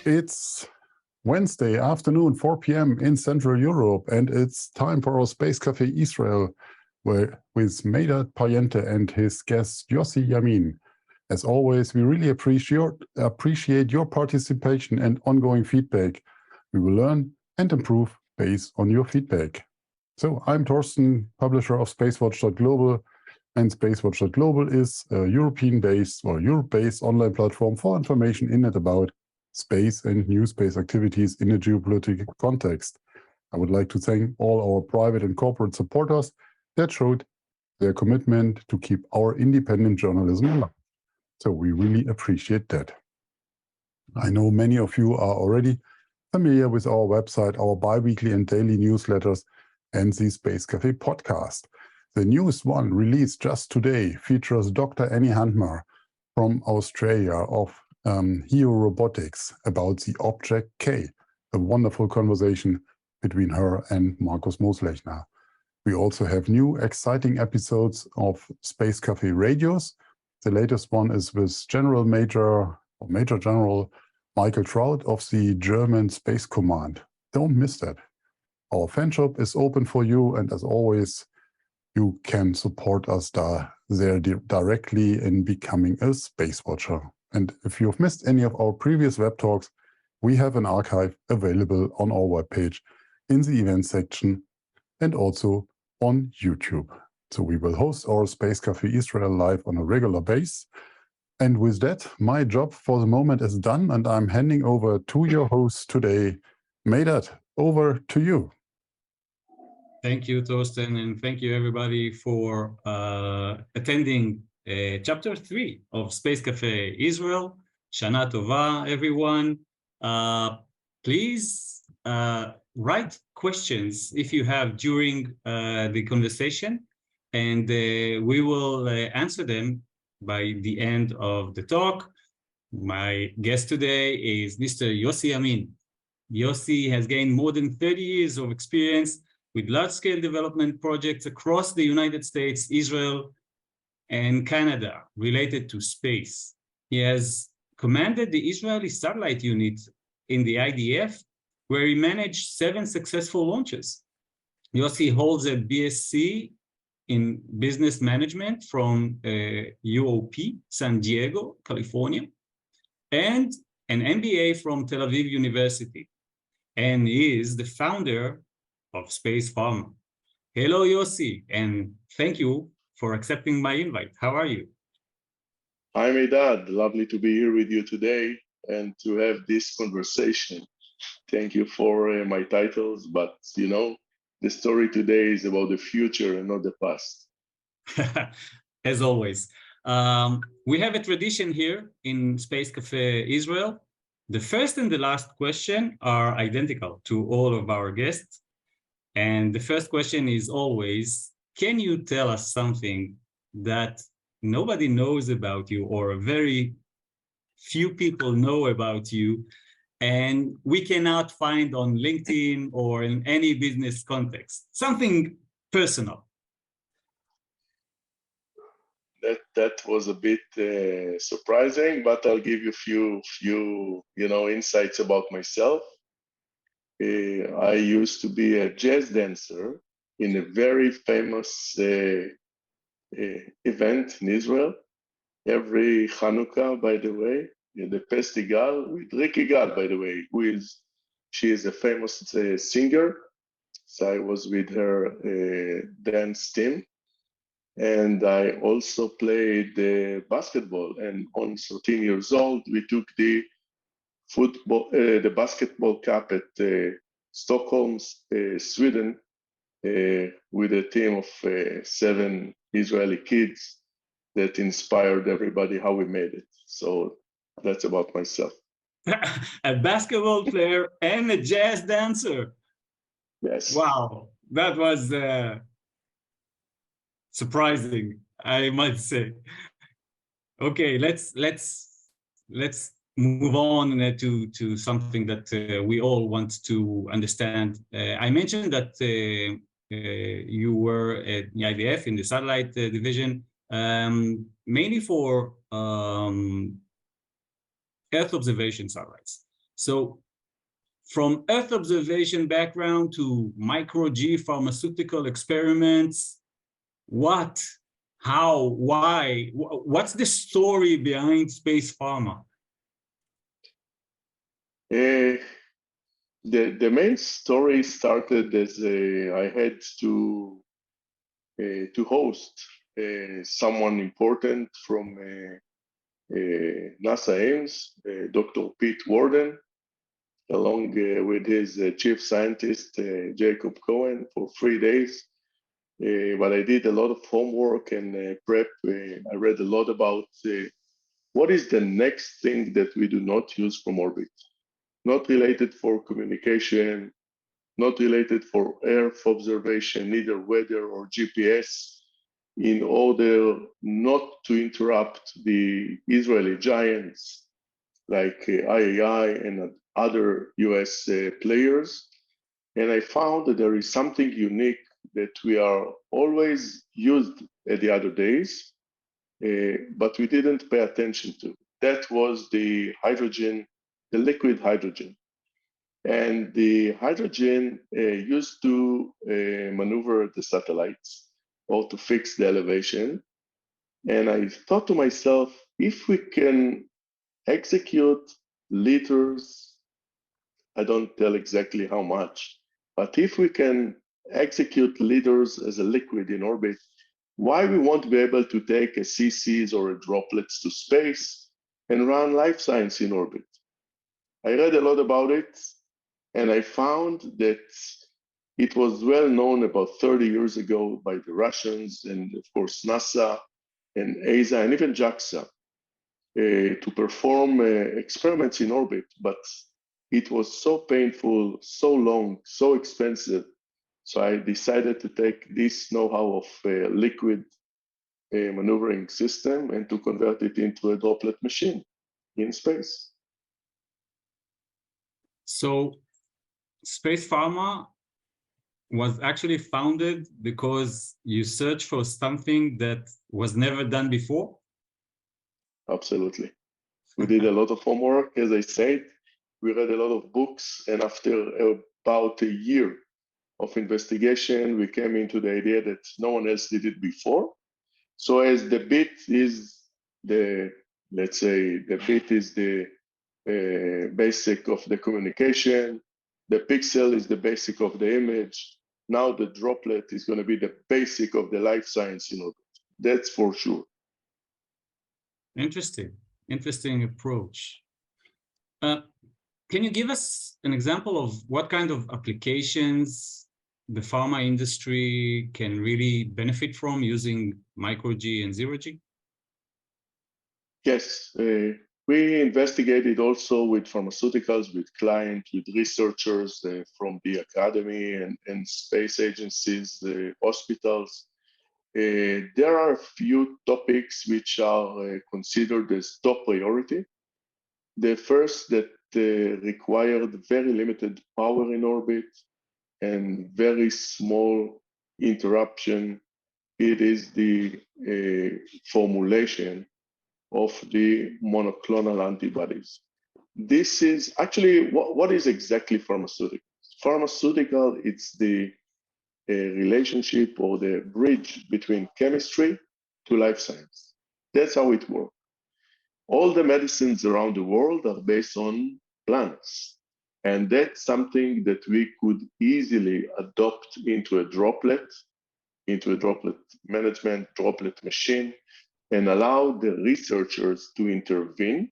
It's Wednesday afternoon, 4 p.m. in Central Europe, and it's time for our Space Café Israel with Meidad Pariente and his guest Yossi Yamin. As always, we really appreciate your participation and ongoing feedback. We will learn and improve based on your feedback. So I'm Thorsten, publisher of SpaceWatch.Global, and SpaceWatch.Global is a European-based or Europe-based online platform for information in and about space and new space activities in a geopolitical context. I would like to thank all our private and corporate supporters that showed their commitment to keep our independent journalism alive. So we really appreciate that. I know many of you are already familiar with our website, our bi-weekly and daily newsletters, and the Space Café podcast. The newest one, released just today, features Dr. Annie Handmer from Australia of Hero Robotics about the Object K, a wonderful conversation between her and Markus Moslechner. We also have new exciting episodes of Space Café Radios. The latest one is with Major General Michael Traut of the German Space Command. Don't miss that. Our fan shop is open for you, and as always, you can support us there directly in becoming a space watcher. And if you've missed any of our previous web talks, we have an archive available on our webpage in the event section and also on YouTube. So we will host our Space Café Israel live on a regular basis. And with that, my job for the moment is done, and I'm handing over to your host today. Meidad, over to you. Thank you, Thorsten, and thank you everybody for attending Chapter 3 of Space Café Israel. Shana Tova, everyone. Please write questions if you have during the conversation, and we will answer them by the end of the talk. My guest today is Mr. Yossi Yamin. Yossi has gained more than 30 years of experience with large-scale development projects across the United States, Israel, and Canada related to space. He has commanded the Israeli satellite unit in the IDF, where he managed 7 successful launches. Yossi holds a BSc in business management from UOP, San Diego, California, and an MBA from Tel Aviv University, and he is the founder of Space Pharma. Hello, Yossi, and thank you for accepting my invite. How are you? Hi, Meidad. Lovely to be here with you today and to have this conversation. Thank you for my titles, but you know, the story today is about the future and not the past. As always. We have a tradition here in Space Café Israel. The first and the last question are identical to all of our guests. And the first question is always, can you tell us something that nobody knows about you, or very few people know about you, and we cannot find on LinkedIn or in any business context? Something personal. That was a bit surprising, but I'll give you a few insights about myself. I used to be a jazz dancer in a very famous event in Israel. Every Hanukkah, by the way, in the festival with Ricky Gal, by the way, she is a famous singer. So I was with her dance team. And I also played basketball. And on 13 years old, we took the basketball cup at Stockholm, Sweden, with a team of 7 Israeli kids that inspired everybody how we made it. So that's about myself. A basketball player and a jazz dancer. Yes. Wow, that was surprising, I might say. Okay, let's move on to something that we all want to understand. I mentioned that you were at the IDF in the satellite division, mainly for Earth observation satellites. So from Earth observation background to micro-G pharmaceutical experiments, what, how, why, what's the story behind Space Pharma? The main story started as I had to host someone important from NASA Ames, Dr. Pete Worden, along with his chief scientist, Jacob Cohen, for 3 days. But I did a lot of homework and prep. I read a lot about what is the next thing that we do not use from orbit, not related for communication, not related for Earth observation, neither weather or GPS, in order not to interrupt the Israeli giants like IAI and other US players. And I found that there is something unique that we are always used at the other days, but we didn't pay attention to. That was the hydrogen, the liquid hydrogen. And the hydrogen used to maneuver the satellites or to fix the elevation. And I thought to myself, if we can execute liters, I don't tell exactly how much, but if we can execute liters as a liquid in orbit, why we won't be able to take a CCs or a droplets to space and run life science in orbit? I read a lot about it, and I found that it was well known about 30 years ago by the Russians and, of course, NASA and ESA and even JAXA to perform experiments in orbit. But it was so painful, so long, so expensive. So I decided to take this know-how of liquid maneuvering system and to convert it into a droplet machine in space. So Space Pharma was actually founded because you searched for something that was never done before? Absolutely. We did a lot of homework, as I said. We read a lot of books, and after about a year of investigation, we came into the idea that no one else did it before. So as the bit is the, let's say, the bit is the basic of the communication, the pixel is the basic of the image. Now the droplet is going to be the basic of the life science in orbit. That's for sure. Interesting approach. Can you give us an example of what kind of applications the pharma industry can really benefit from using micro-G and zero-G? Yes, we investigated also with pharmaceuticals, with clients, with researchers from the academy and space agencies, the hospitals. There are a few topics which are considered as top priority. The first that required very limited power in orbit and very small interruption. It is the formulation of the monoclonal antibodies. This is actually, what is exactly pharmaceutical? Pharmaceutical, it's the relationship or the bridge between chemistry to life science. That's how it works. All the medicines around the world are based on plants. And that's something that we could easily adopt into a droplet management, droplet machine, and allow the researchers to intervene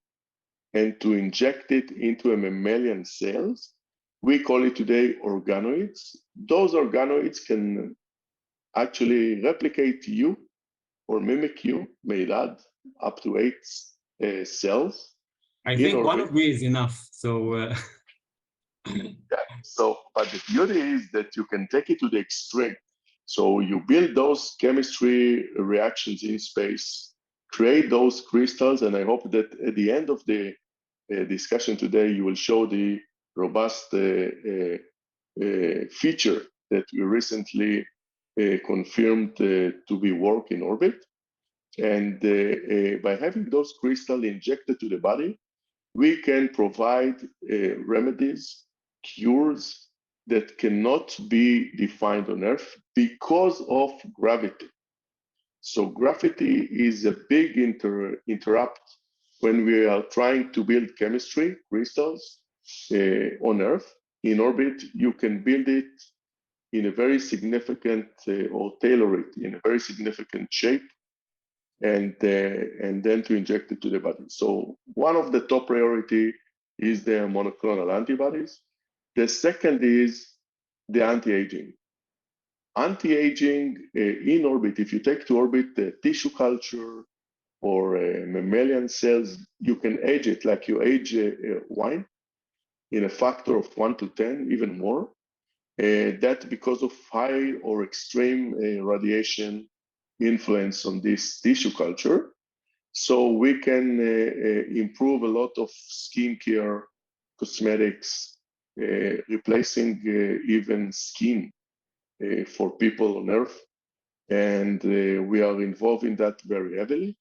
and to inject it into a mammalian cells. We call it today organoids. Those organoids can actually replicate you or mimic you, Meidad, up to 8 cells. I think one of me is enough. So, yeah. So, but the beauty is that you can take it to the extreme. So you build those chemistry reactions in space, create those crystals, and I hope that at the end of the discussion today, you will show the robust feature that we recently confirmed to be work in orbit. And by having those crystals injected to the body, we can provide remedies, cures that cannot be defined on Earth because of gravity. So gravity is a big interrupt when we are trying to build chemistry, crystals on Earth. In orbit, you can build it in a very significant, or tailor it in a very significant shape, and then to inject it to the body. So one of the top priority is the monoclonal antibodies. The second is the anti-aging. Anti-aging in orbit, if you take to orbit tissue culture or mammalian cells, you can age it like you age wine in a factor of 1 to 10, even more. That because of high or extreme radiation influence on this tissue culture. So we can improve a lot of skincare, cosmetics, replacing even skin for people on Earth. And we are involved in that very heavily.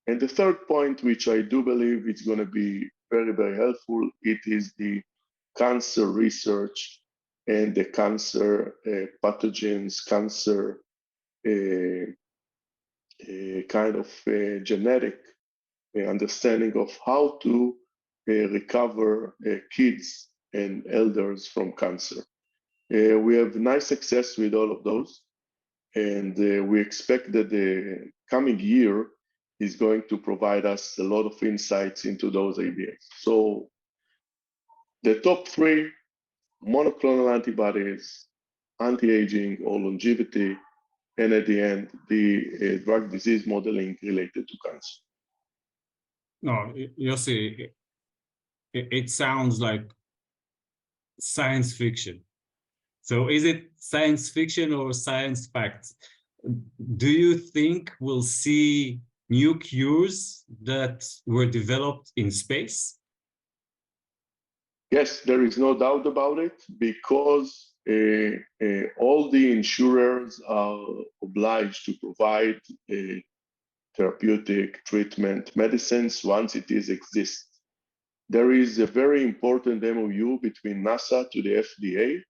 And the third point, which I do believe is going to be very, very helpful, it is the cancer research and the cancer pathogens, cancer kind of genetic understanding of how to recover kids and elders from cancer. We have nice success with all of those, and we expect that the coming year is going to provide us a lot of insights into those ideas. So the top three: monoclonal antibodies, anti-aging or longevity, and at the end, the drug disease modeling related to cancer. No, Yossi, it sounds like science fiction. So is it science fiction or science fact? Do you think we'll see new cures that were developed in space? Yes, there is no doubt about it, because all the insurers are obliged to provide therapeutic treatment medicines once it exists. There is a very important MOU between NASA to the FDA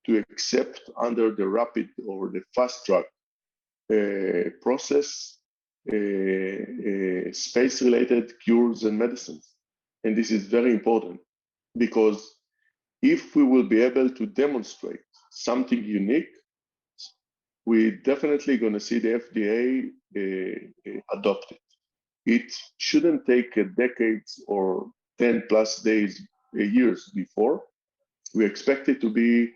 to accept under the rapid or the fast track process space-related cures and medicines. And this is very important, because if we will be able to demonstrate something unique, we're definitely going to see the FDA adopt it. It shouldn't take decades or 10 plus days, years before. We expect it to be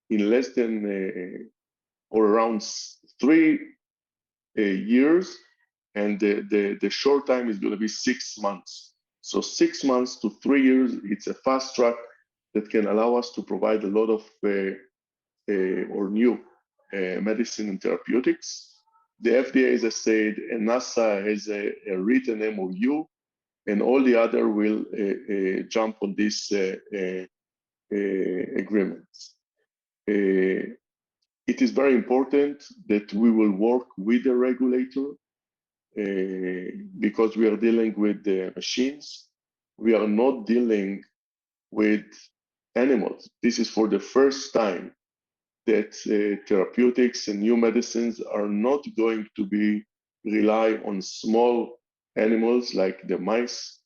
in less than or around 3 years, and the short time is going to be 6 months. So 6 months to 3 years, it's a fast track that can allow us to provide a lot of or new medicine and therapeutics. The FDA, as I said, and NASA has a written MOU, and all the other will jump on these agreements. It is very important that we will work with the regulator because we are dealing with the machines. We are not dealing with animals. This is for the first time that therapeutics and new medicines are not going to be rely on small animals like the mice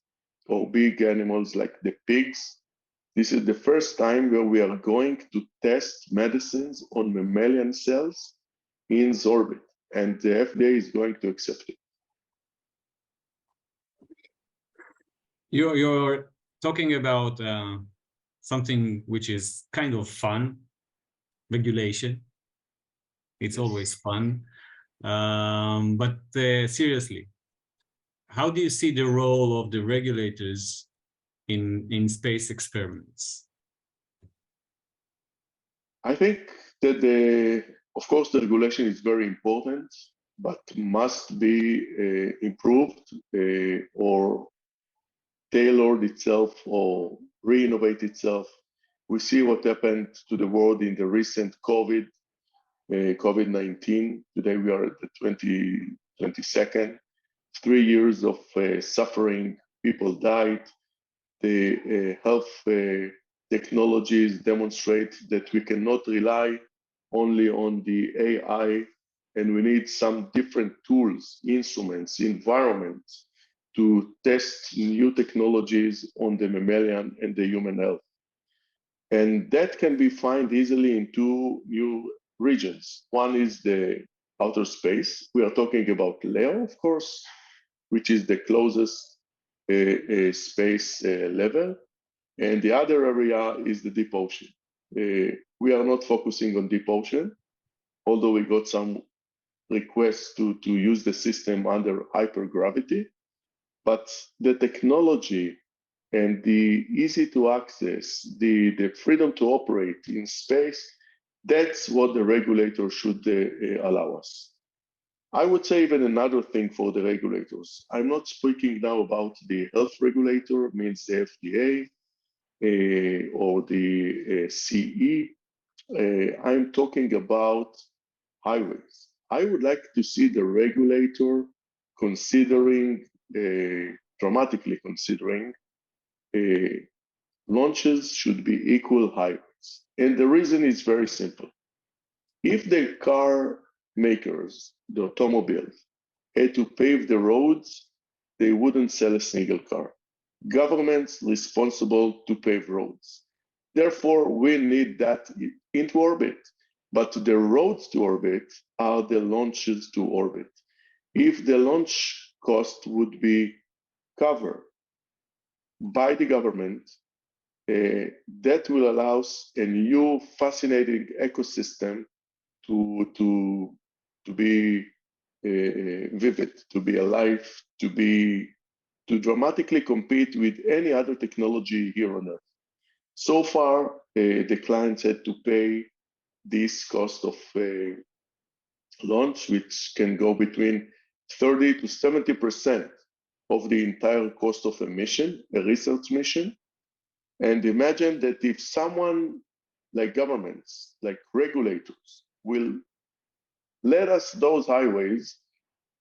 or big animals like the pigs. This is the first time where we are going to test medicines on mammalian cells in orbit, and the FDA is going to accept it. You're talking about something which is kind of fun, regulation. It's always fun. But seriously, how do you see the role of the regulators in space experiments? I think that of course, the regulation is very important, but must be improved or tailored itself or re-innovate itself. We see what happened to the world in the recent COVID-19. Today we are at the 2022nd. 3 years of suffering. People died. the health technologies demonstrate that we cannot rely only on the AI, and we need some different tools, instruments, environments to test new technologies on the mammalian and the human health. And that can be found easily in two new regions. One is the outer space. We are talking about LEO, of course, which is the closest space level. And the other area is the deep ocean. We are not focusing on deep ocean, although we got some requests to use the system under hypergravity. But the technology and the easy to access, the freedom to operate in space, that's what the regulator should allow us. I would say even another thing for the regulators. I'm not speaking now about the health regulator, means the FDA or the CE. I'm talking about highways. I would like to see the regulator considering, dramatically considering, launches should be equal highways. And the reason is very simple. If the car makers, the automobiles, had to pave the roads, they wouldn't sell a single car. Governments responsible to pave roads. Therefore, we need that into orbit. But the roads to orbit are the launches to orbit. If the launch cost would be covered by the government, that will allow us a new fascinating ecosystem to be vivid, to be alive, to dramatically compete with any other technology here on Earth. So far, the clients had to pay this cost of launch, which can go between 30 to 70% of the entire cost of a mission, a research mission. And imagine that if someone like governments, like regulators, will let us those highways,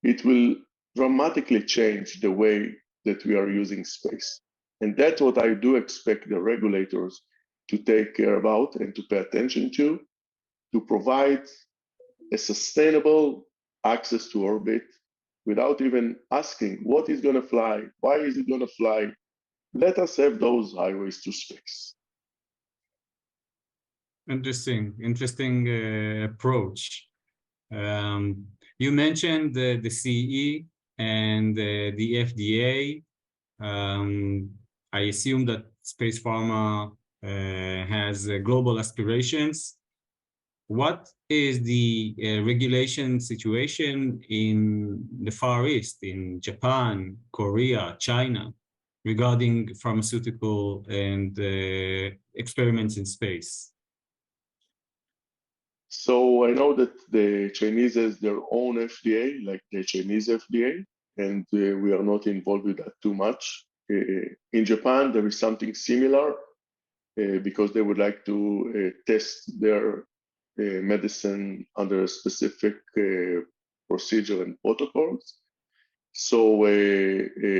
it will dramatically change the way that we are using space. And that's what I do expect the regulators to take care about and to pay attention to provide a sustainable access to orbit without even asking what is going to fly, why is it going to fly. Let us have those highways to space. Interesting approach. You mentioned the CE and the FDA. I assume that Space Pharma has global aspirations. What is the regulation situation in the Far East, in Japan, Korea, China, regarding pharmaceutical and experiments in space? So I know that the Chinese has their own FDA, like the Chinese FDA, and we are not involved with that too much. In Japan, there is something similar because they would like to test their medicine under a specific procedure and protocols. So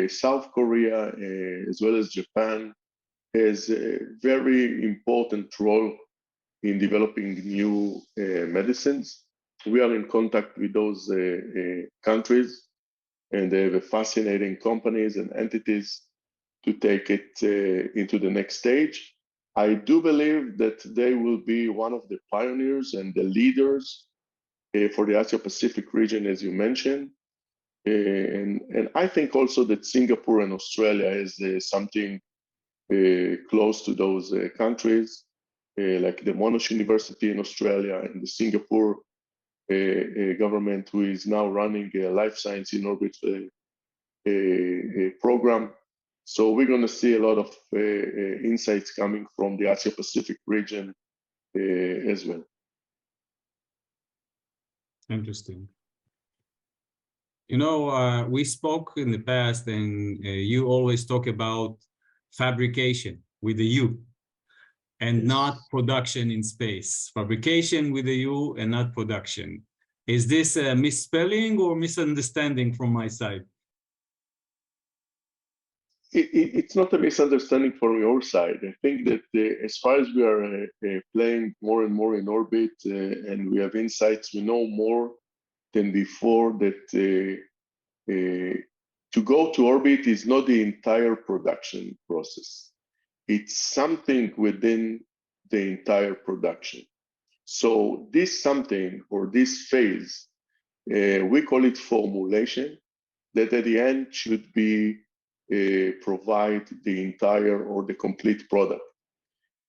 South Korea, as well as Japan, has a very important role in developing new medicines. We are in contact with those countries, and they have fascinating companies and entities to take it into the next stage. I do believe that they will be one of the pioneers and the leaders for the Asia-Pacific region, as you mentioned. And I think also that Singapore and Australia is something close to those countries, like the Monash University in Australia and the Singapore government, who is now running a life science in orbit program. So we're going to see a lot of insights coming from the Asia-Pacific region as well. Interesting. You know, we spoke in the past, and you always talk about fabrication with the U and not production in space. Fabrication with the U and not production. Is this a misspelling or misunderstanding from my side? It's not a misunderstanding from your side. I think that as far as we are playing more and more in orbit and we have insights, we know more than before that to go to orbit is not the entire production process. It's something within the entire production. So this something or this phase, we call it formulation, that at the end should be provide the entire or the complete product.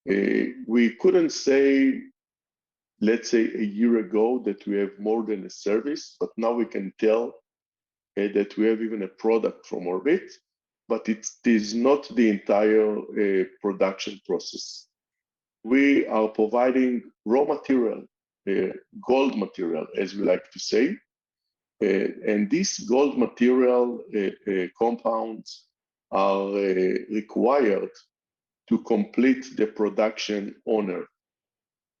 We couldn't say, let's say a year ago, that we have more than a service, but now we can tell that we have even a product from orbit, but it is not the entire production process. We are providing raw material, gold material, as we like to say, and these gold material compounds are required to complete the production on Earth.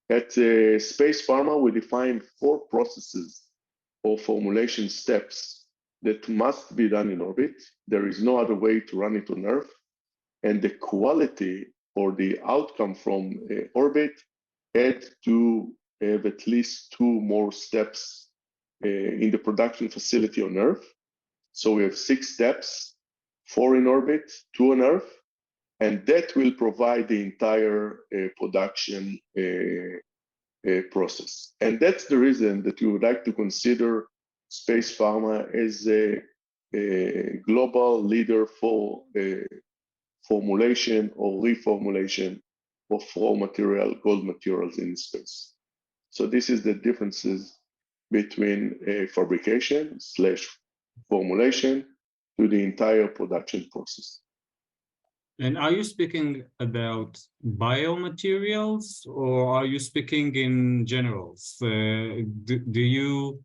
At Space Pharma, we define 4 processes or formulation steps that must be done in orbit. There is no other way to run it on Earth. And the quality or the outcome from orbit had to have at least 2 more steps in the production facility on Earth. So we have 6 steps, 4 in orbit, 2 on Earth, and that will provide the entire production process. And that's the reason that we would like to consider Space Pharma as a global leader for formulation or reformulation of raw material, gold materials in space. So this is the differences between fabrication / formulation to the entire production process. And are you speaking about biomaterials, or are you speaking in generals? Do you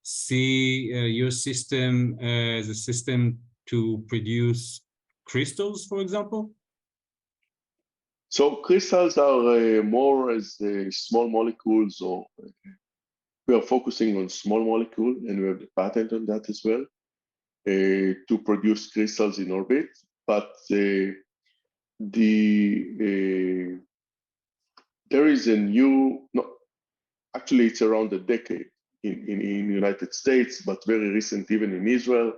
see your system as a system to produce crystals, for example? So crystals are more as small molecules, or we are focusing on small molecule, and we have the patent on that as well, to produce crystals in orbit. But there is a new, actually it's around a decade in the United States, but very recent even in Israel.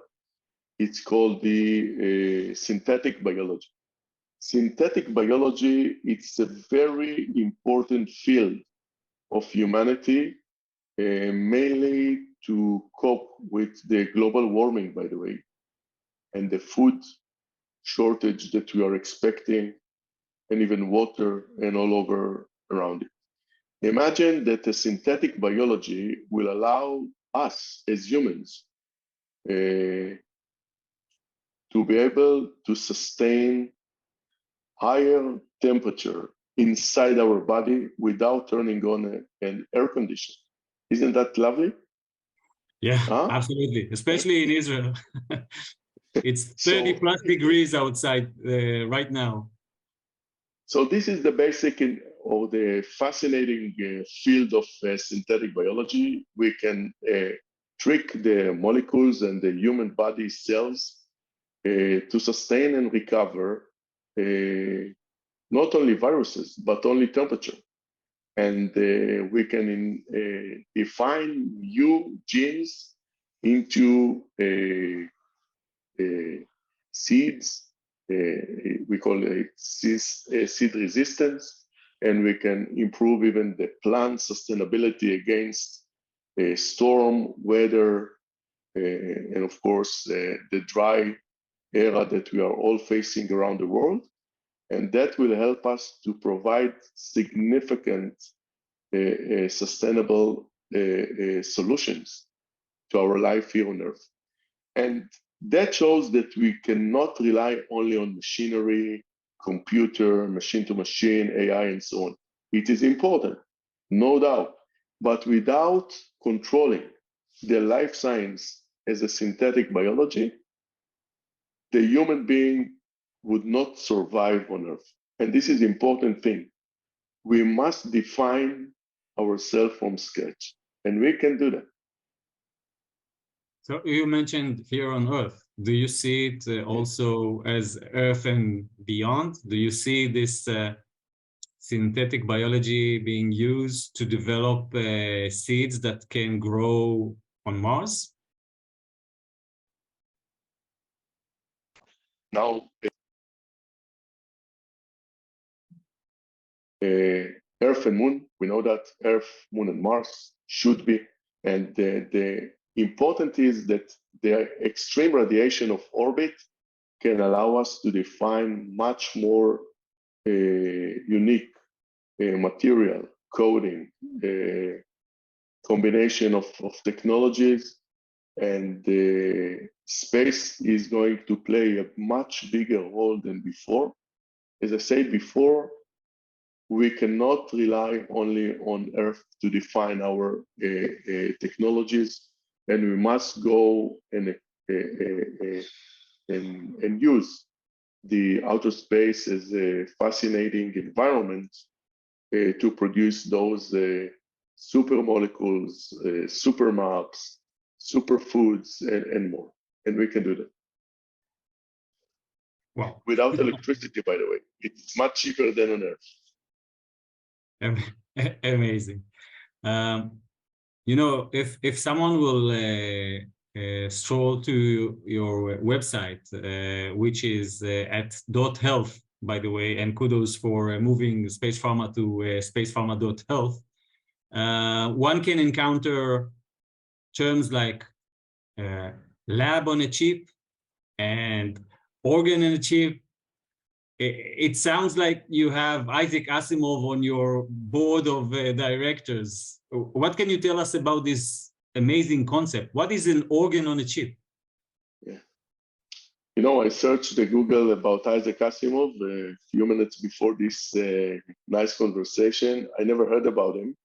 It's called the synthetic biology. Synthetic biology, it's a very important field of humanity, mainly to cope with the global warming, by the way, and the food shortage that we are expecting, and even water and all over around it. Imagine that the synthetic biology will allow us as humans to be able to sustain higher temperature inside our body without turning on an air conditioner. Isn't that lovely? Yeah, absolutely, especially in Israel. It's 30 plus degrees outside right now. So this is the basic or the fascinating field of synthetic biology. We can trick the molecules and the human body cells to sustain and recover not only viruses, but only temperature. And we can define new genes into seeds. We call it seed resistance, and we can improve even the plant sustainability against storm, weather, and of course the dry era that we are all facing around the world. And that will help us to provide significant sustainable solutions to our life here on Earth. And that shows that we cannot rely only on machinery, computer, machine-to-machine, AI, and so on. It is important, no doubt, but without controlling the life science as a synthetic biology, the human being would not survive on Earth. And this is the important thing. We must define ourselves from scratch, and we can do that. So you mentioned here on Earth. Do you see it also as Earth and beyond? Do you see this synthetic biology being used to develop seeds that can grow on Mars? Now, Earth and Moon, we know that Earth, Moon, and Mars should be. And the important is that the extreme radiation of orbit can allow us to define much more unique material, coding, combination of technologies, and space is going to play a much bigger role than before. As I said before, we cannot rely only on Earth to define our technologies, and we must go and use the outer space as a fascinating environment to produce those super molecules, super maps, superfoods, and more. And we can do that. Wow. Without electricity, by the way. It's much cheaper than on Earth. Amazing. You know, if someone will stroll to your website, which is at .health, by the way, and kudos for moving Space Pharma to spacepharma.health, one can encounter terms like lab on a chip and organ on a chip. It sounds like you have Isaac Asimov on your board of directors. What can you tell us about this amazing concept? What is an organ on a chip? Yeah. You know, I searched the Google about Isaac Asimov a few minutes before this nice conversation. I never heard about him,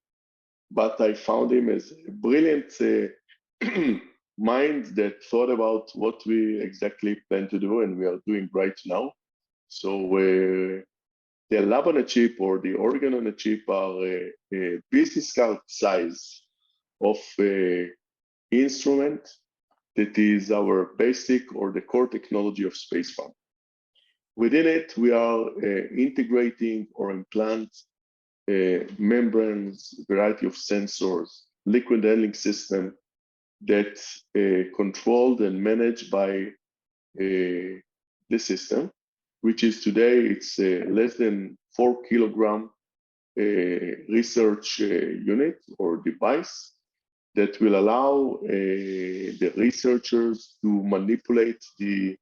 but I found him as a brilliant mind that thought about what we exactly plan to do and we are doing right now. So the lab on a chip or the organ on a chip are a business card size of instrument that is our basic or the core technology of Space Pharma. Within it, we are integrating or implant membranes, variety of sensors, liquid handling system that controlled and managed by the system, which is today, it's less than 4 kilogram research unit or device that will allow the researchers to manipulate the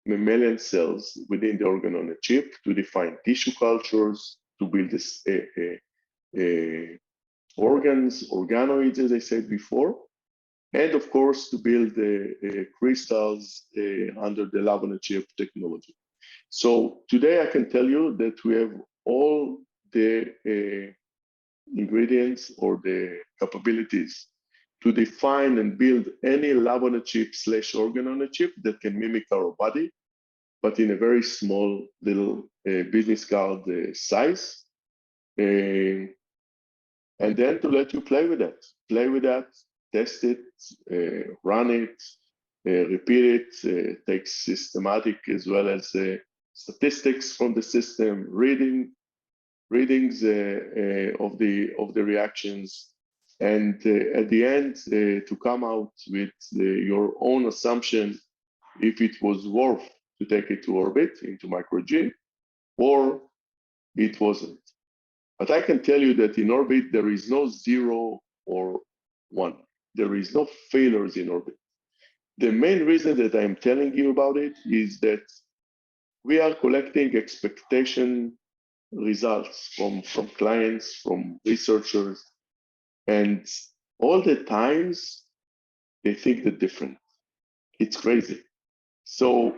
mammalian cells within the organ on a chip to define tissue cultures, to build this, organs, organoids, as I said before, and of course to build crystals under the lab on a chip technology. So today I can tell you that we have all the ingredients or the capabilities to define and build any lab on a chip / organ on a chip that can mimic our body, but in a very small little business card size. And then to let you play with that, test it, run it, repeat it, take systematic as well as statistics from the system, readings of the reactions, and at the end to come out with your own assumption if it was worth to take it to orbit into micro-G or it wasn't. But I can tell you that in orbit there is no 0 or 1. There is no failures in orbit. The main reason that I'm telling you about it is that we are collecting expectation results from clients, from researchers, and all the times they think they're different. It's crazy. So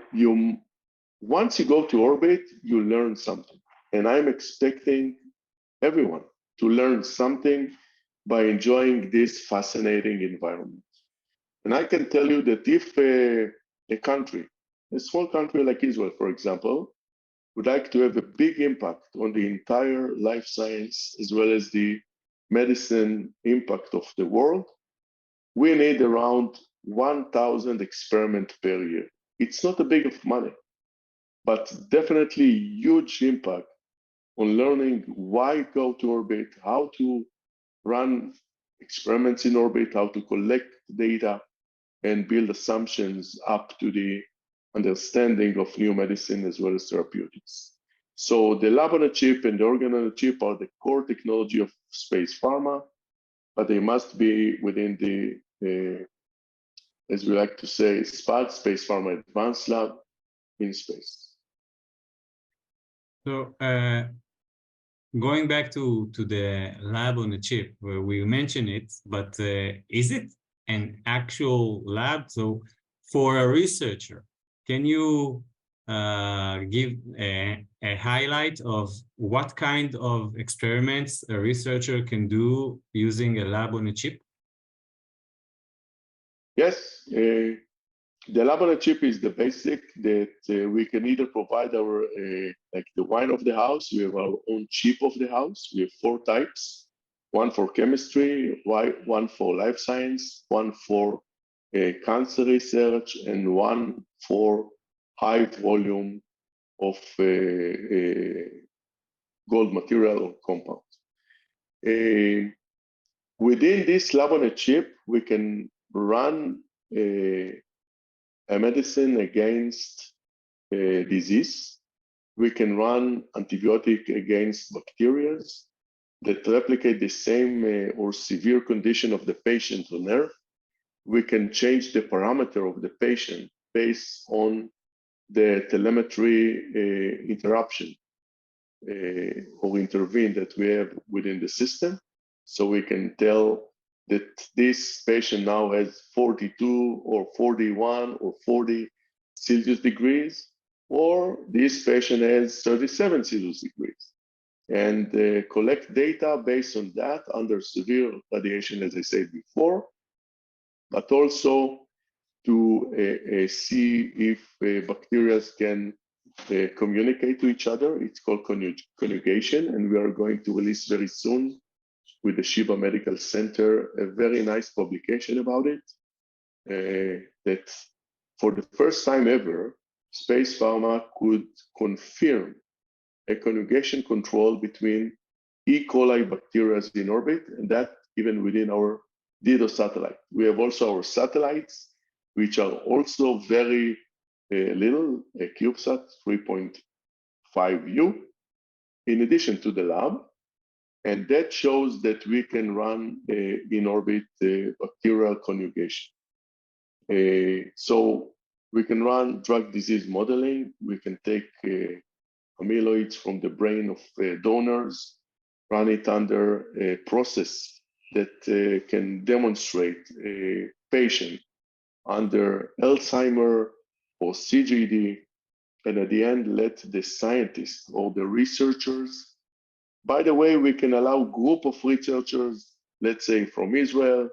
once you go to orbit, you learn something. And I'm expecting everyone to learn something by enjoying this fascinating environment. And I can tell you that if a country, a small country like Israel, for example, would like to have a big impact on the entire life science as well as the medicine impact of the world, we need around 1,000 experiments per year. it's not a big of money, but definitely huge impact on learning why go to orbit, how to run experiments in orbit, how to collect data and build assumptions up to the understanding of new medicine as well as therapeutics. So the lab on a chip and the organ on a chip are the core technology of space pharma, but they must be within the, as we like to say, SPAD, Space Pharma Advanced Lab in space. So going back to the lab on a chip, where we mentioned it, but is it an actual lab? So for a researcher, can you give a highlight of what kind of experiments a researcher can do using a lab on a chip? Yes, the lab on a chip is the basic that we can either provide our, like the wine of the house, we have our own chip of the house. We have 4 types, one for chemistry, one for life science, one for cancer research, and one for high volume of gold material or compound. Within this lab on a chip, we can run a medicine against disease. We can run antibiotic against bacteria that replicate the same or severe condition of the patient on Earth. We can change the parameter of the patient based on the telemetry interruption or intervene that we have within the system. So we can tell that this patient now has 42 or 41 or 40 Celsius degrees, or this patient has 37 Celsius degrees, and collect data based on that under severe radiation, as I said before, but also to see if bacteria can communicate to each other. It's called conjugation, and we are going to release very soon with the Sheba Medical Center a very nice publication about it, that for the first time ever, Space Pharma could confirm a conjugation control between E. coli bacteria in orbit, and that even within our DIDO satellite. We have also our satellites, which are also very little, a CubeSat 3.5U, in addition to the lab. And that shows that we can run in orbit bacterial conjugation. So we can run drug disease modeling. We can take amyloids from the brain of donors, run it under a process that can demonstrate a patient under Alzheimer or CJD, and at the end, let the scientists or the researchers. By the way, we can allow a group of researchers, let's say from Israel,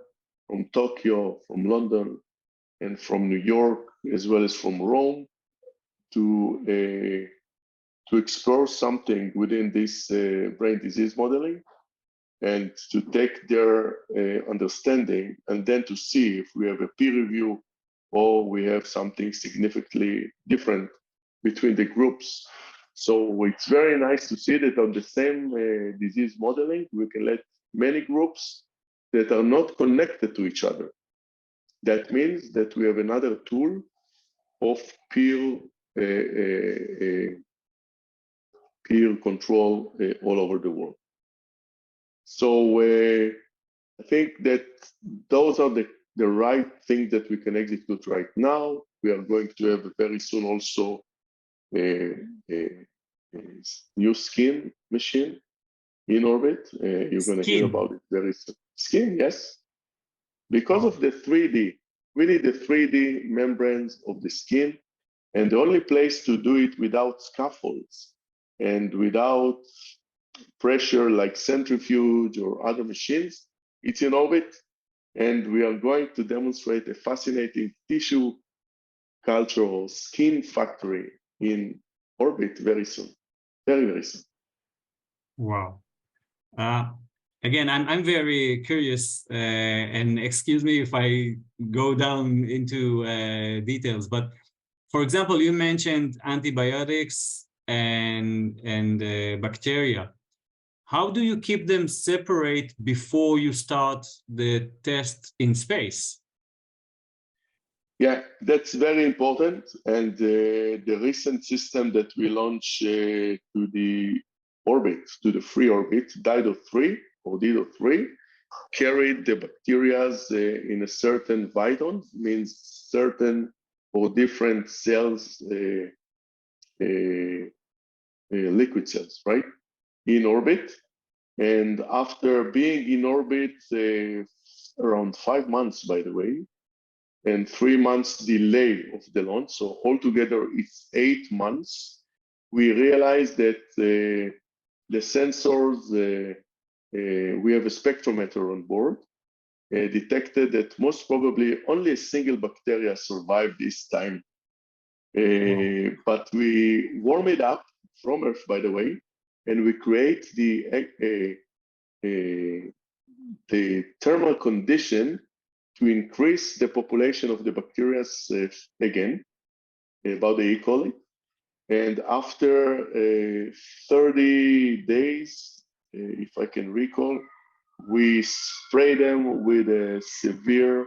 from Tokyo, from London, and from New York, as well as from Rome, to explore something within this brain disease modeling, and to take their understanding, and then to see if we have a peer review or we have something significantly different between the groups. So it's very nice to see that on the same disease modeling, we can let many groups that are not connected to each other. That means that we have another tool of peer control all over the world. So I think that those are the right things that we can execute right now. We are going to have very soon also a new skin machine in orbit. You're going to hear about it very soon. Skin, yes. Because of the 3D, we need the 3D membranes of the skin, and the only place to do it without scaffolds and without pressure like centrifuge or other machines, it's in orbit. And we are going to demonstrate a fascinating tissue culture or skin factory in orbit very soon, very, very soon. Wow. Again, I'm very curious, and excuse me if I go down into details, but for example, you mentioned antibiotics and bacteria. How do you keep them separate before you start the test in space? Yeah, that's very important. And the recent system that we launched to the orbit, to the free orbit, DIDO3 or DIDO3, carried the bacteria in a certain viton, means certain or different cells, liquid cells, right, in orbit. And after being in orbit around 5 months, by the way, and 3 months delay of the launch, so altogether it's 8 months, we realized that the sensors, we have a spectrometer on board, detected that most probably only a single bacteria survived this time. But we warm it up from Earth, by the way, and we create the thermal condition to increase the population of the bacteria again, about the E. coli. And after 30 days, if I can recall, we spray them with a severe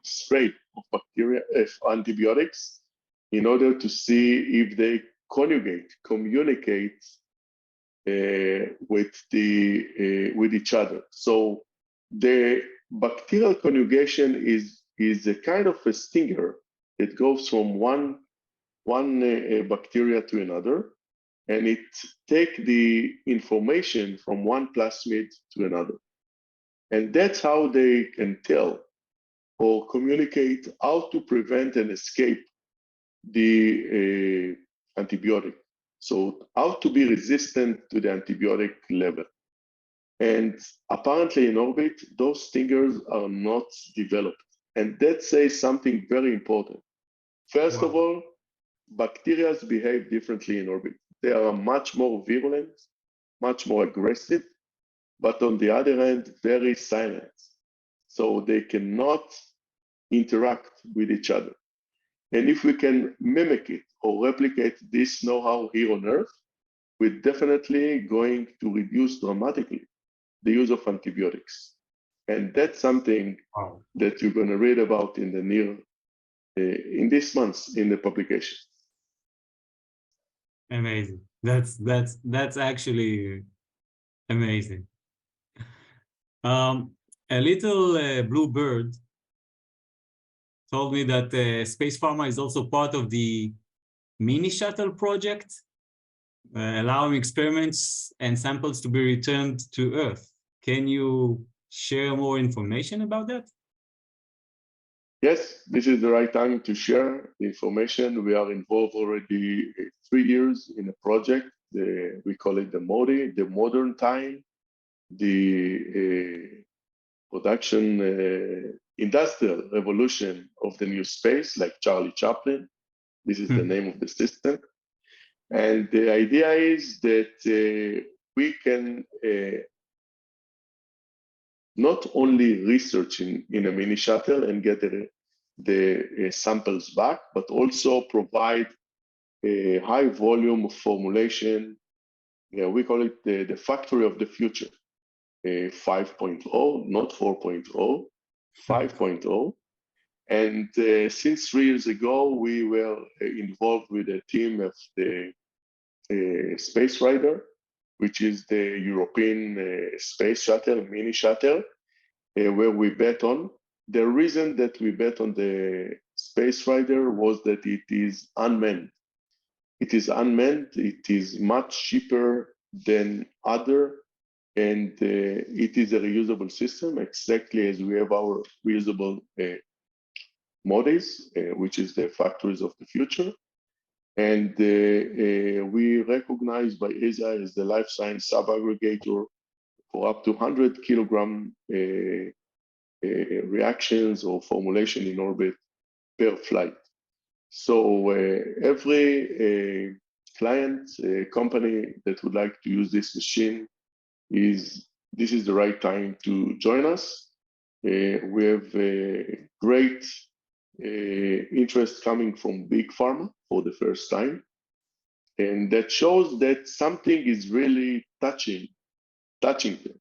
spray of bacteria, antibiotics, in order to see if they communicate with each other. So the bacterial conjugation is a kind of a stinger. It goes from one bacteria to another, and it takes the information from one plasmid to another. And that's how they can tell or communicate how to prevent and escape the antibiotic. So how to be resistant to the antibiotic level. And apparently in orbit, those stingers are not developed. And that says something very important. First of all, bacteria behave differently in orbit. They are much more virulent, much more aggressive, but on the other hand, very silent. So they cannot interact with each other. And if we can mimic it or replicate this know-how here on Earth, we're definitely going to reduce dramatically the use of antibiotics. And that's something that you're going to read about in the in this month in the publication. Amazing. That's actually amazing. A little blue bird told me that Space Pharma is also part of the mini shuttle project, allowing experiments and samples to be returned to Earth. Can you share more information about that? Yes, this is the right time to share the information. We are involved already 3 years in a project. We call it the MODI, the Modern Time, the production industrial revolution of the new space, like Charlie Chaplin. This is the name of the system. And the idea is that we can not only research in a mini shuttle and get the samples back, but also provide a high volume of formulation. We call it the factory of the future, 5.0, not 4.0, 5.0. And since 3 years ago, we were involved with a team of the Space Rider, which is the European space shuttle, mini shuttle, where we bet on. The reason that we bet on the Space Rider was that it is unmanned. It is unmanned, it is much cheaper than other, and it is a reusable system, exactly as we have our reusable MODIs, which is the factories of the future. And we recognized by ESA as the life science sub-aggregator for up to 100 kilogram reactions or formulation in orbit per flight. So every client, company that would like to use this machine, this is the right time to join us. We have great interest coming from big pharma for the first time. And that shows that something is really touching them.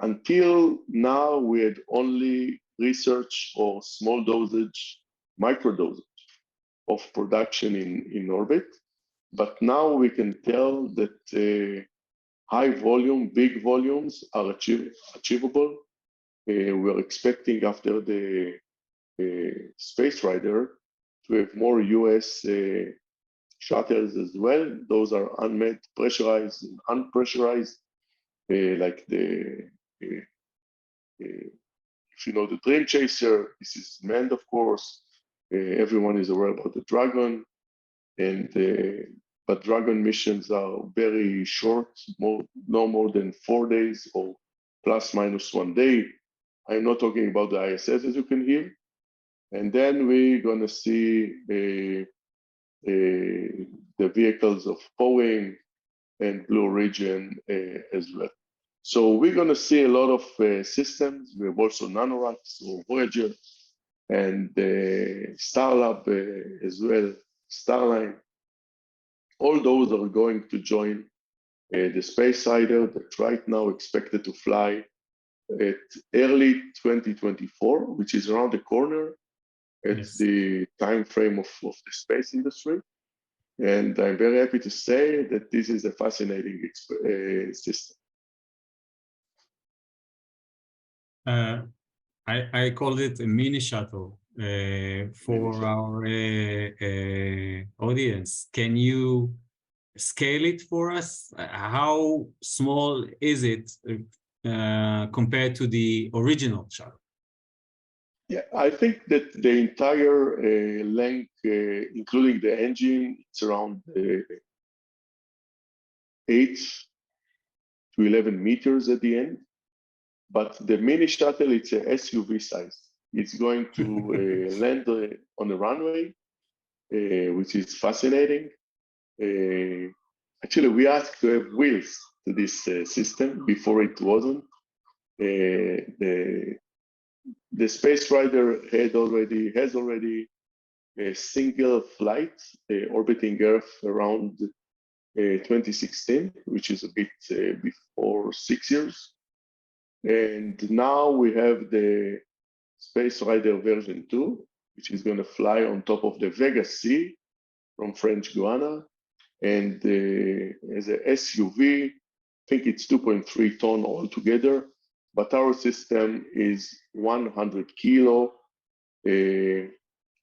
Until now, we had only research or small dosage, micro dosage of production in orbit. But now we can tell that high volume, big volumes are achievable. We're expecting after the Space Rider to have more US shuttles as well. Those are unmanned, pressurized, and unpressurized, like the, if you know the Dream Chaser, this is manned, of course. Everyone is aware about the Dragon, and but Dragon missions are very short, no more than 4 days or plus minus 1 day. I'm not talking about the ISS, as you can hear. And then we're gonna see the vehicles of Cohen and Blue Origin as well. So we're gonna see a lot of systems. We have also Nanoracks or Voyager and Starlab as well, Starline. All those are going to join the Space Rider that right now expected to fly at early 2024, which is around the corner at the time frame of the space industry. And I'm very happy to say that this is a fascinating system. I call it a mini shuttle for our audience. Can you scale it for us? How small is it compared to the original shuttle? Yeah, I think that the entire length, including the engine, it's around 8 to 11 meters at the end. But the mini shuttle, it's a SUV size. It's going to land on the runway, which is fascinating. Actually, we asked to have wheels to this system before it wasn't. The Space Rider has already a single flight orbiting Earth around 2016, which is a bit before 6 years. And now we have the Space Rider version 2, which is going to fly on top of the Vega C from French Guiana. And as a SUV, I think it's 2.3 ton altogether, but our system is 100 kilo, and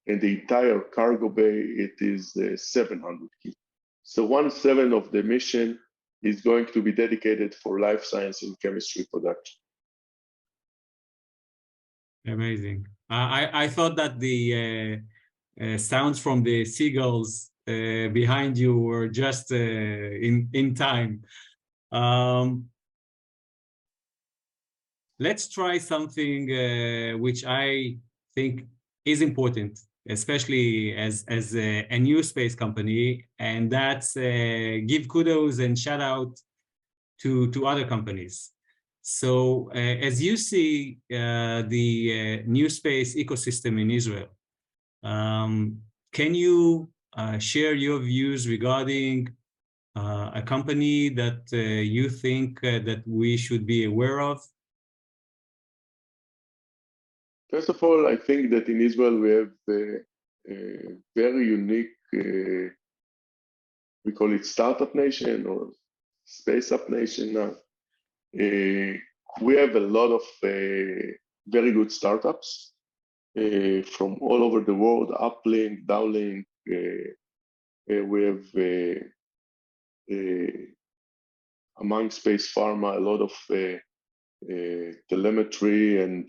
the entire cargo bay, it is 700 kilo. So 1/7 of the mission is going to be dedicated for life science and chemistry production. Amazing. I thought that the sounds from the seagulls behind you were just in time. Let's try something which I think is important, especially as a new space company, and that's give kudos and shout out to other companies. So as you see the new space ecosystem in Israel, can you share your views regarding a company that you think that we should be aware of? First of all, I think that in Israel we have a very unique, we call it startup nation or space up nation now. We have a lot of very good startups from all over the world, uplink, downlink. We have among Space Pharma a lot of telemetry and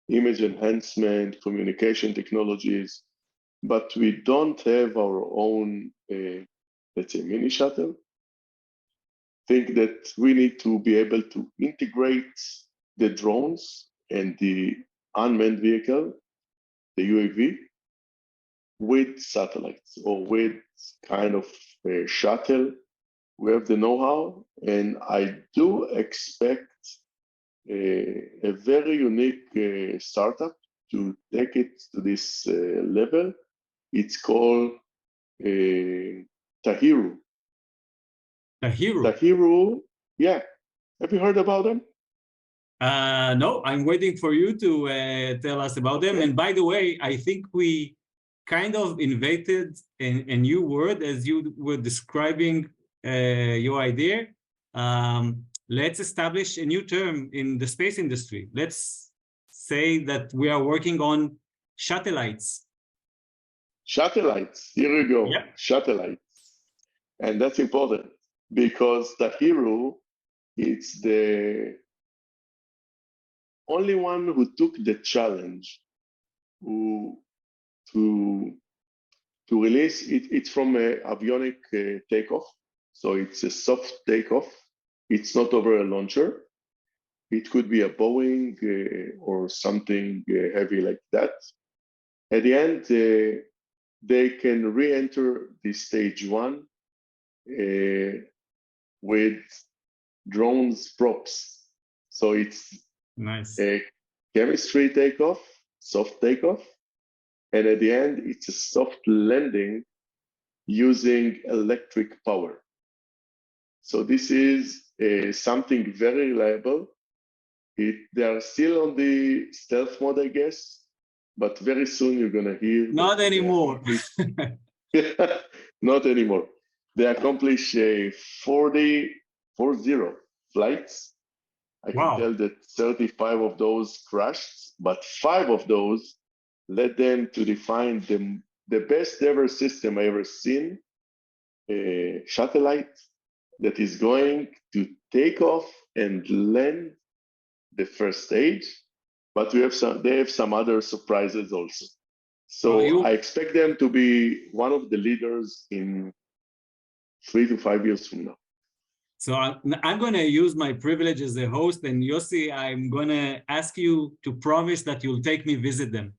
image enhancement, communication technologies, but we don't have our own, let's say, mini shuttle. Think that we need to be able to integrate the drones and the unmanned vehicle, the UAV, with satellites or with kind of a shuttle. We have the know-how, and I do expect a very unique startup to take it to this level. It's called Tahiru. Tahiru, yeah. Have you heard about them? No, I'm waiting for you to tell us about them. And by the way, I think we kind of invented a new word as you were describing your idea. Let's establish a new term in the space industry. Let's say that we are working on satellites. Satellites, here you go, Yeah. satellites. And that's important because Tahiru, it's the only one who took the challenge to release it. It's from an avionic takeoff, so it's a soft takeoff. It's not over a launcher. It could be a Boeing or something heavy like that. At the end, they can re-enter the stage one with drones props. So it's Nice. a chemistry takeoff, soft takeoff, and at the end, it's a soft landing using electric power. So this is something very reliable. They are still on the stealth mode, I guess, but very soon you're gonna hear. Not anymore. Not anymore. They accomplish 40 flights. I can tell that 35 of those crashed, but 5 of those led them to define the best ever system I ever seen, a satellite that is going to take off and land the first stage, but they have some other surprises also. So I expect them to be one of the leaders in 3 to 5 years from now. So I'm going to use my privilege as a host, and Yossi, I'm going to ask you to promise that you'll take me visit them.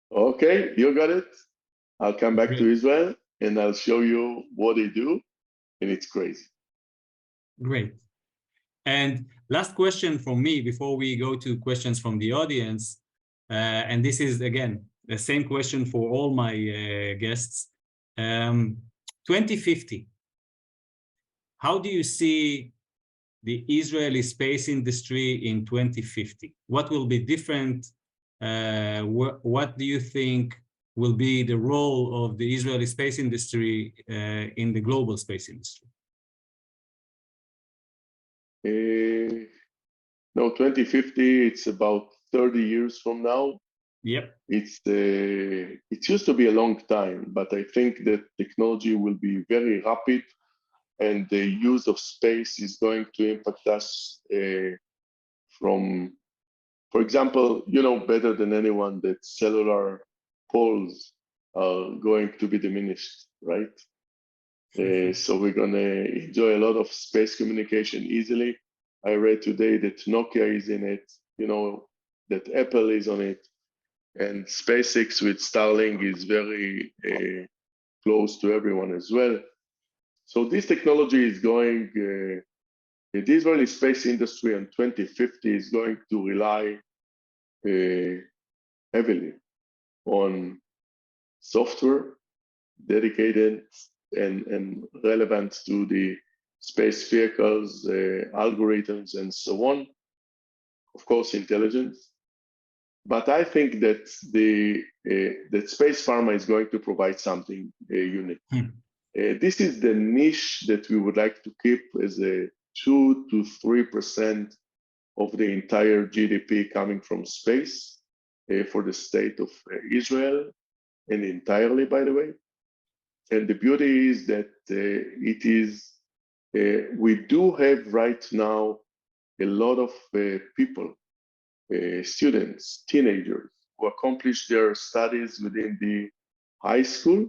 Okay, you got it. I'll come back to Israel and I'll show you what they do, and it's crazy. Great. And last question from me before we go to questions from the audience, and this is, again, the same question for all my guests. 2050, how do you see the Israeli space industry in 2050? What will be different? What do you think will be the role of the Israeli space industry in the global space industry? No, 2050, it's about 30 years from now. Yep. It used to be a long time, but I think that technology will be very rapid, and the use of space is going to impact us from, for example, you know better than anyone that cellular poles are going to be diminished, right? So we're going to enjoy a lot of space communication easily. I read today that Nokia is in it, you know, that Apple is on it, and SpaceX with Starlink is very close to everyone as well. So this technology is going, the Israeli space industry in 2050 is going to rely heavily on software dedicated and relevant to the space vehicles, algorithms, and so on. Of course, intelligence. But I think that that Space Pharma is going to provide something unique. This is the niche that we would like to keep as a 2 to 3% of the entire GDP coming from space for the state of Israel, and entirely, by the way. And the beauty is that we do have right now a lot of people, students, teenagers, who accomplish their studies within the high school,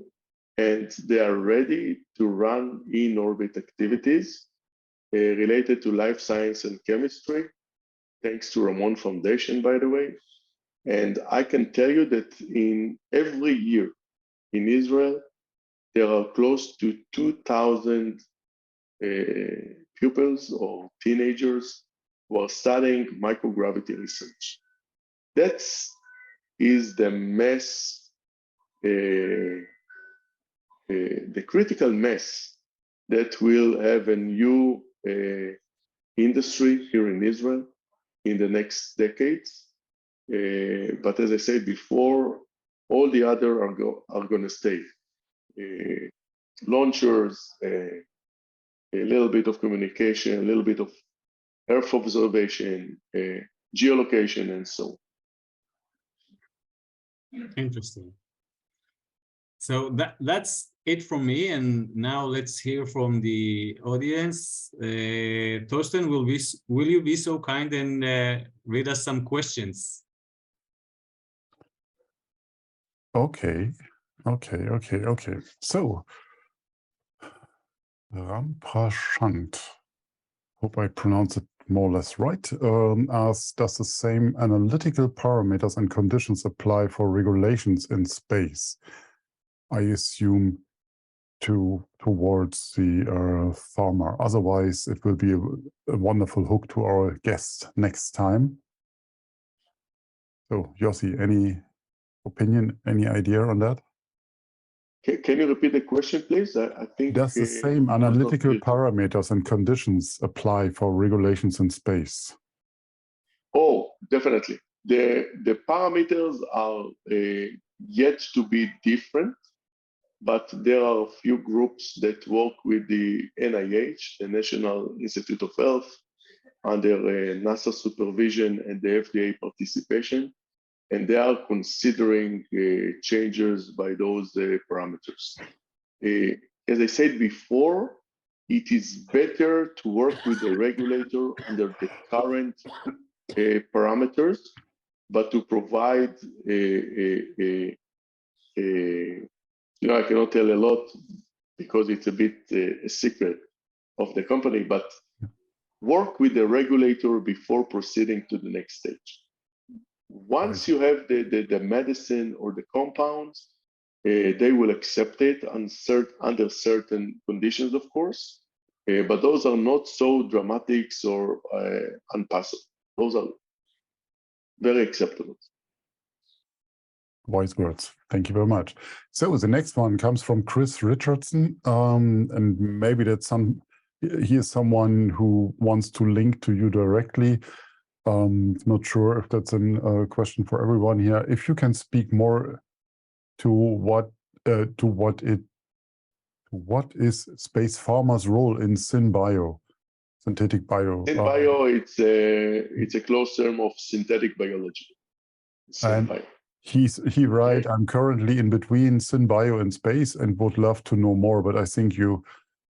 and they are ready to run in-orbit activities related to life science and chemistry, thanks to Ramon Foundation, by the way. And I can tell you that in every year in Israel, there are close to 2,000 pupils or teenagers who are studying microgravity research. That is the mass, the critical mass that will have a new industry here in Israel in the next decades. But as I said before, all the other are going to stay. Launchers, a little bit of communication, a little bit of Earth observation, geolocation, and so on. Interesting. So that's it from me, and now let's hear from the audience. Torsten, will you be so kind and read us some questions? Okay. So, Ramprashant, hope I pronounce it more or less right, asks, does the same analytical parameters and conditions apply for regulations in space? I assume towards the Pharma. Otherwise, it will be a wonderful hook to our guest next time. So, Yossi, any opinion, any idea on that? Can you repeat the question, please? I think does the same analytical parameters and conditions apply for regulations in space? Oh, definitely. The parameters are yet to be different, but there are a few groups that work with the NIH, the National Institute of Health, under NASA supervision and the FDA participation, and they are considering changes by those parameters. As I said before, it is better to work with the regulator under the current parameters, but to provide I cannot tell a lot because it's a bit a secret of the company, but work with the regulator before proceeding to the next stage. Once you have the medicine or the compounds, they will accept it under certain conditions, of course, but those are not so dramatic or unpassable. Those are very acceptable. Wise words. Thank you very much. So the next one comes from Chris Richardson, and maybe that's he is someone who wants to link to you directly. Not sure if that's a question for everyone here. If you can speak more to what is Space Pharma's role in synthetic bio? Synbio, it's a close term of synthetic biology. And he writes, I'm currently in between synbio and space and would love to know more, but I think you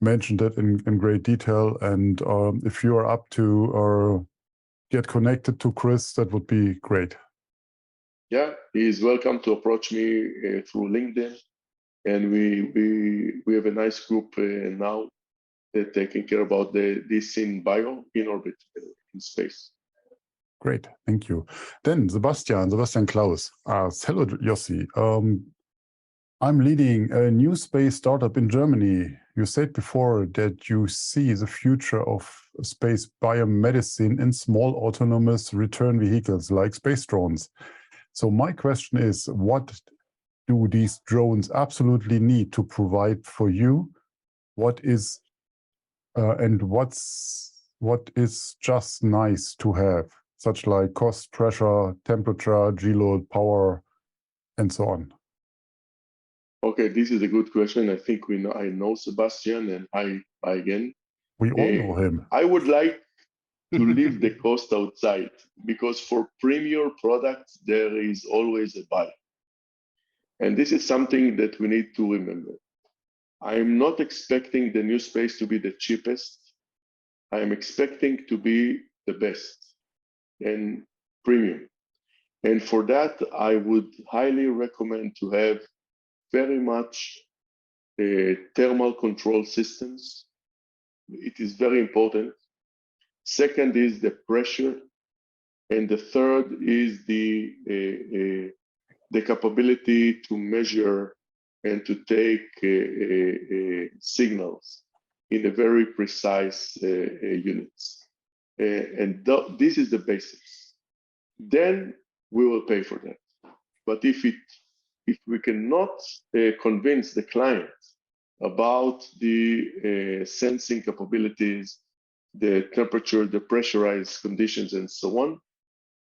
mentioned it in great detail. And if you are up to get connected to Chris, that would be great. Yeah, he is welcome to approach me through LinkedIn, and we have a nice group now that taking care about this in bio in orbit in space. Great, thank you. Then Sebastian Klaus asks, hello Yossi, I'm leading a new space startup in Germany. You said before that you see the future of space biomedicine in small autonomous return vehicles like space drones. So my question is, what do these drones absolutely need to provide for you? What is what is just nice to have, such like cost, pressure, temperature, G-load, power, and so on? Okay, this is a good question. I think I know Sebastian, and hi again. We all know him. I would like to leave the cost outside, because for premier products, there is always a buy. And this is something that we need to remember. I'm not expecting the new space to be the cheapest. I'm expecting to be the best and premium. And for that, I would highly recommend to have very much thermal control systems. It is very important. Second is the pressure. And the third is the capability to measure and to take signals in a very precise units. This is the basics. Then we will pay for that. But if we cannot convince the client about the sensing capabilities, the temperature, the pressurized conditions, and so on,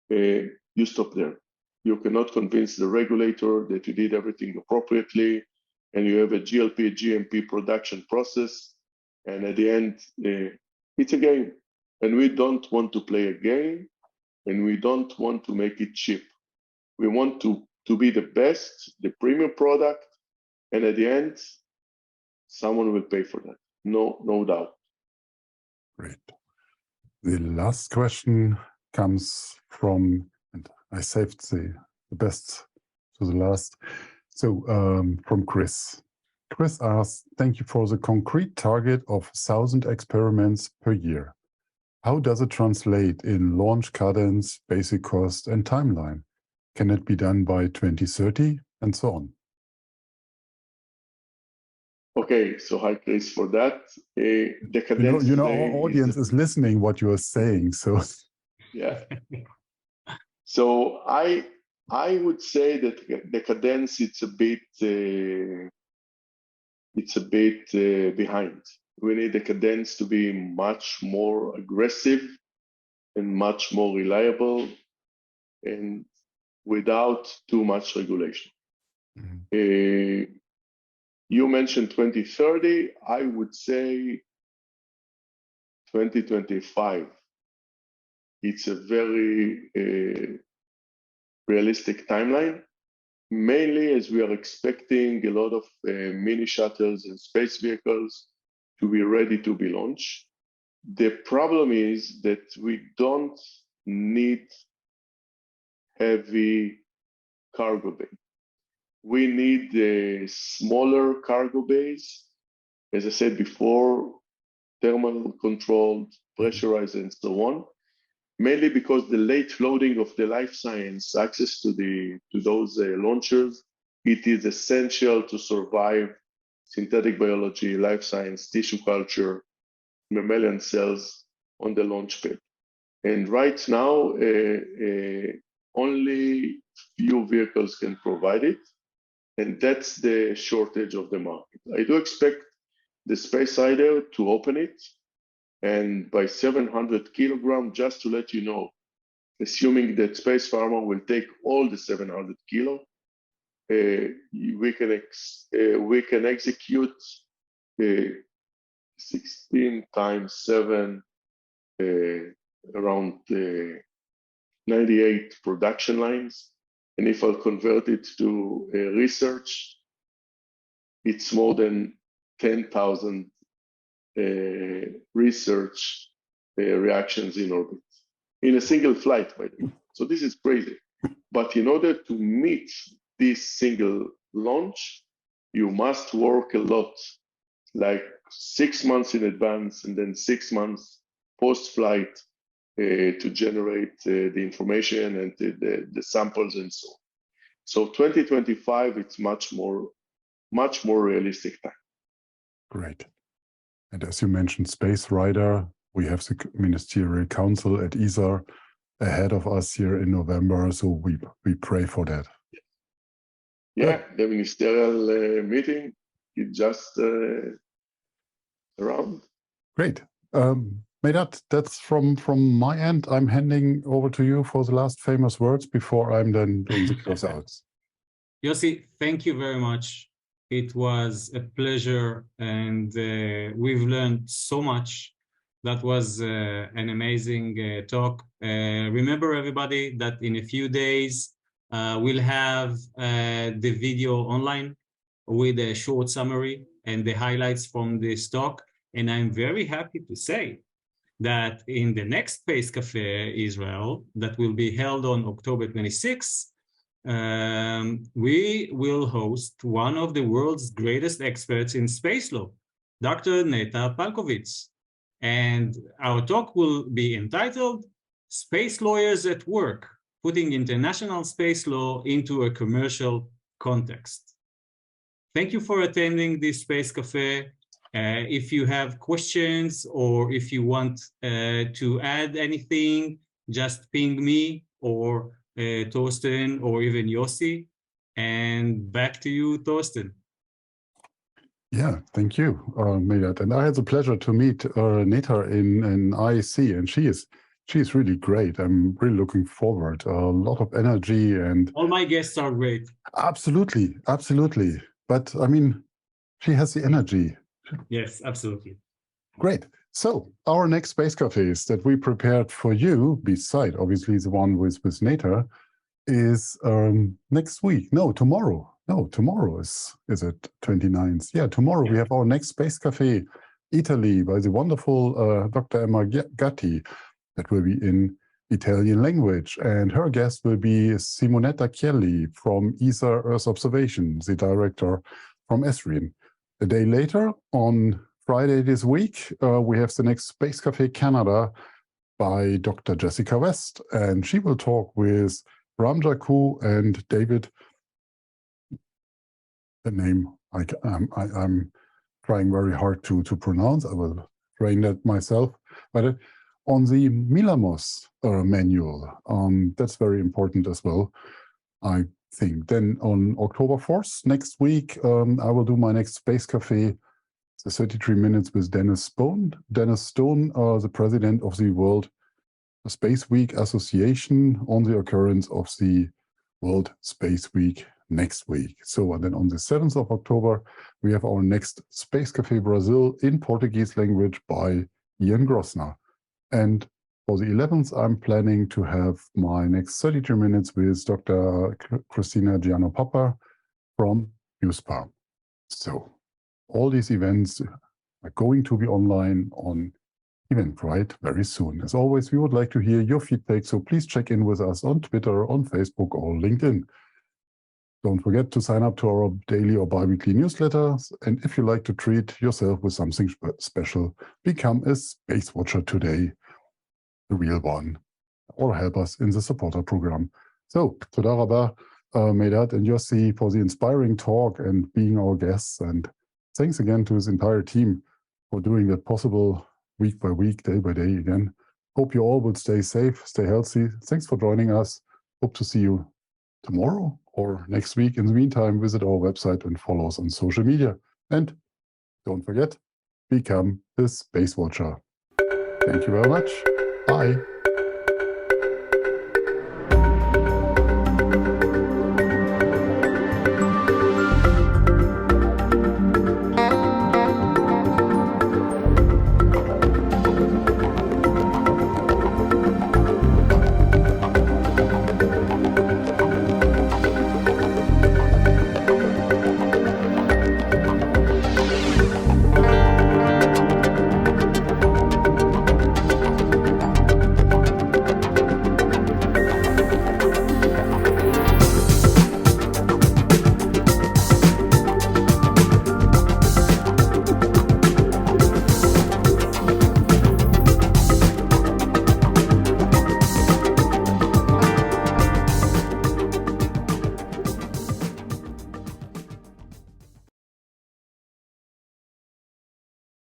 you stop there. You cannot convince the regulator that you did everything appropriately, and you have a GLP, GMP production process, and at the end, it's a game. And we don't want to play a game, and we don't want to make it cheap. We want to be the best, the premium product, and at the end, someone will pay for that. No doubt. Great. The last question comes from, and I saved the best to the last. So from Chris. Chris asks, thank you for the concrete target of 1,000 experiments per year. How does it translate in launch cadence, basic cost, and timeline? Can it be done by 2030 and so on? Okay, so hi Chris for that. The cadence you know our audience is listening what you are saying, so yeah. So I would say that the cadence it's a bit behind. We need the cadence to be much more aggressive and much more reliable, and without too much regulation. Mm-hmm. You mentioned 2030. I would say 2025. It's a very realistic timeline, mainly as we are expecting a lot of mini shuttles and space vehicles to be ready to be launched. The problem is that we don't need heavy cargo bay. We need a smaller cargo bays, as I said before, thermal controlled, pressurized, and so on. Mainly because the late loading of the life science access to those launchers, it is essential to survive synthetic biology, life science, tissue culture, mammalian cells on the launch pad. And right now, only few vehicles can provide it. And that's the shortage of the market. I do expect the Space Idea to open it. And by 700 kilograms, just to let you know, assuming that Space Pharma will take all the 700 kilo, we can execute 16 times 7, around 98 production lines. And if I'll convert it to research, it's more than 10,000 research reactions in orbit in a single flight, by the way. So this is crazy. But in order to meet this single launch, you must work a lot, like 6 months in advance and then 6 months post-flight to generate the information and the samples and so on. So 2025, it's much more realistic time. Great. And as you mentioned, Space Rider, we have the Ministerial Council at ESA ahead of us here in November, so we pray for that. Yeah, the ministerial meeting is just around. Great. Meidad, that's from my end. I'm handing over to you for the last famous words before I'm then doing the closeouts. Yossi, thank you very much. It was a pleasure, and we've learned so much. That was an amazing talk. Remember, everybody, that in a few days, we'll have the video online with a short summary and the highlights from this talk. And I'm very happy to say that in the next Space Café Israel, that will be held on October 26th, we will host one of the world's greatest experts in space law, Dr. Neta Palkovitz. And our talk will be entitled Space Lawyers at Work, Putting International Space Law into a Commercial Context. Thank you for attending this Space Café. If you have questions or if you want to add anything, just ping me or Torsten or even Yossi. And back to you, Torsten. Yeah, thank you, Meidad. And I had the pleasure to meet Neta in IEC, and she's really great. I'm really looking forward. A lot of energy and all my guests are great. Absolutely, absolutely. But I mean, she has the energy. Yes, absolutely. Great. So our next Space Cafes that we prepared for you, beside obviously the one with Neta, is next week. No, tomorrow. No, tomorrow is it 29th? Yeah, tomorrow we have our next Space Cafe Italy by the wonderful Dr. Emma Gatti. That will be in Italian language. And her guest will be Simonetta Chielli from ESA Earth Observation, the director from ESRIN. A day later, on Friday this week, we have the next Space Cafe Canada by Dr. Jessica West. And she will talk with Ramja Koo and David, the name I'm trying very hard to pronounce. I will train that myself. But on the Milamos manual, that's very important as well, I think. Then on October 4th, next week, I will do my next Space Cafe, the 33 minutes with Dennis Stone. Dennis Stone, the president of the World Space Week Association, on the occurrence of the World Space Week next week. So, and then on the 7th of October, we have our next Space Cafe Brazil in Portuguese language by Ian Grossner. And for the 11th, I'm planning to have my next 32 minutes with Dr. Christina Giannopapa from USPA. So all these events are going to be online on Eventbrite very soon. As always, we would like to hear your feedback, so please check in with us on Twitter, on Facebook, or LinkedIn. Don't forget to sign up to our daily or bi-weekly newsletters, and if you like to treat yourself with something special, become a Space Watcher today, the real one, or help us in the supporter program. So, toda rabba, Meidad and Yossi, for the inspiring talk and being our guests, and thanks again to his entire team for doing that possible week by week, day by day again. Hope you all will stay safe, stay healthy. Thanks for joining us. Hope to see you tomorrow or next week. In the meantime, visit our website and follow us on social media. And don't forget, become a Space Watcher. Thank you very much. Bye.